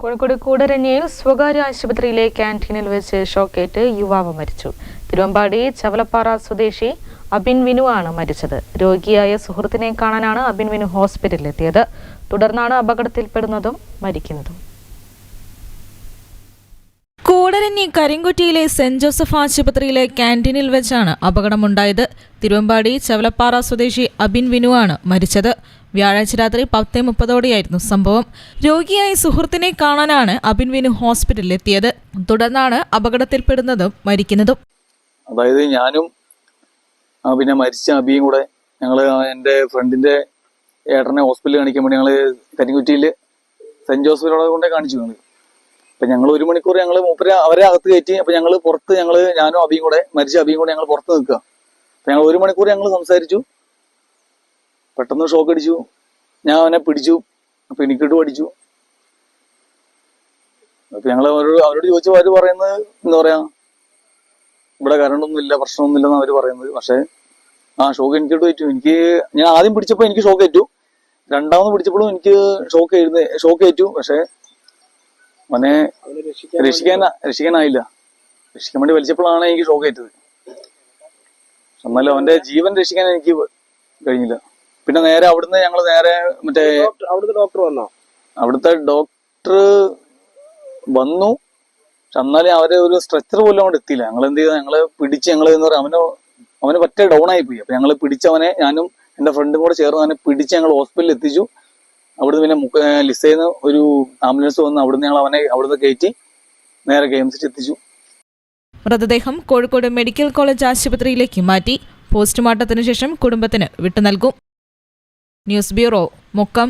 കോഴിക്കോട് കൂടരഞ്ഞിയിൽ സ്വകാര്യ ആശുപത്രിയിലെ ക്യാന്റീനിൽ വെച്ച് ഷോക്കേറ്റ് യുവാവ് മരിച്ചു. തിരുവമ്പാടി ചവലപ്പാറ സ്വദേശി അബിൻ വിനു ആണ് മരിച്ചത്. രോഗിയായ സുഹൃത്തിനെ കാണാനാണ് അബിൻ വിനു ഹോസ്പിറ്റലിലെത്തിയത്. തുടർന്നാണ് അപകടത്തിൽപ്പെടുന്നതും മരിക്കുന്നതും. കൂടരഞ്ഞി കരിങ്കുറ്റിയിലെ സെന്റ് ജോസഫ് ആശുപത്രിയിലെ ക്യാന്റീനിൽ വെച്ചാണ് അപകടമുണ്ടായത്. തിരുവമ്പാടി ചവലപ്പാറ സ്വദേശി അബിൻ വിനു ആണ് മരിച്ചത്. വ്യാഴാഴ്ച രാത്രി 10:30 സംഭവം. രോഗിയായ സുഹൃത്തിനെ കാണാനാണ് അബിൻ വിനു ഹോസ്പിറ്റലിലെത്തിയത്. തുടർന്നാണ് അപകടത്തിൽപ്പെടുന്നതും മരിക്കുന്നതും. അതായത് ഞാനും പിന്നെ മരിച്ച അബിയും കൂടെ എൻ്റെ ഫ്രണ്ടിന്റെ ഏട്ടനെ ഹോസ്പിറ്റലിൽ കാണിക്കാൻ വേണ്ടി കരിങ്കുറ്റിയിൽ സെന്റ് ജോസഫിനോടെ കൊണ്ടേ കാണിച്ചു. അപ്പൊ ഞങ്ങൾ 1 മണിക്കൂർ മൂപ്പര് അവരെ അകത്ത് കയറ്റി. അപ്പൊ ഞങ്ങൾ പുറത്ത് ഞാനും അബിയും കൂടെ മരിച്ച അബിയും കൂടെ ഞങ്ങൾ പുറത്ത് നിൽക്കുക. അപ്പൊ ഞങ്ങൾ 1 മണിക്കൂർ സംസാരിച്ചു. പെട്ടെന്ന് ഷോക്ക് അടിച്ചു. ഞാൻ അവനെ പിടിച്ചു. അപ്പൊ എനിക്കിട്ട് പഠിച്ചു. അപ്പൊ ഞങ്ങൾ അവരോട് ചോദിച്ചപ്പോൾ അവര് പറയുന്നത് എന്താ പറയാ, ഇവിടെ കരണ്ടൊന്നും ഇല്ല, പ്രശ്നമൊന്നുമില്ലെന്ന് അവര് പറയുന്നത്. പക്ഷെ ഷോക്ക് എനിക്കിട്ട് പറ്റു. ഞാൻ ആദ്യം പിടിച്ചപ്പോ എനിക്ക് ഷോക്ക് ഏറ്റു. രണ്ടാമത് പിടിച്ചപ്പോഴും എനിക്ക് ഷോക്ക് ഏറ്റു. പക്ഷെ അവനെ രക്ഷിക്കാനായില്ല. രക്ഷിക്കാൻ വേണ്ടി വലിച്ചപ്പോഴാണ് എനിക്ക് ഷോക്ക് ഏറ്റത്. എന്നാലും അവന്റെ ജീവൻ രക്ഷിക്കാൻ എനിക്ക് കഴിഞ്ഞില്ല. പിന്നെ നേരെ അവിടുന്ന് ഞങ്ങൾ നേരെ അവിടുത്തെ ഡോക്ടർ വന്നു. പക്ഷെ എന്നാലും അവരെ ഒരു സ്ട്രെച്ചർ പോലും അവിടെ എത്തിയില്ല. ഞങ്ങൾ എന്ത് ചെയ്താൽ ഞങ്ങള് പിടിച്ച് എന്താ പറയാ, അവന് പറ്റേ ഡൗൺ ആയി പോയി. അപ്പൊ ഞങ്ങള് പിടിച്ചവനെ, ഞാനും എന്റെ ഫ്രണ്ടും കൂടെ ചേർന്ന് അവനെ പിടിച്ച് ഞങ്ങൾ ഹോസ്പിറ്റലിൽ എത്തിച്ചു. അവിടുന്ന് പിന്നെ ലിസേന്ന് ഒരു ആംബുലൻസ് വന്ന് അവിടുന്ന് ഞങ്ങൾ അവനെ അവിടുന്ന് കയറ്റി നേരെ KMC എത്തിച്ചു. മൃതദേഹം കോഴിക്കോട് മെഡിക്കൽ കോളേജ് ആശുപത്രിയിലേക്ക് മാറ്റി പോസ്റ്റ്മോർട്ടത്തിന് ശേഷം കുടുംബത്തിന് വിട്ടു നൽകും. News bureau, Mukkam.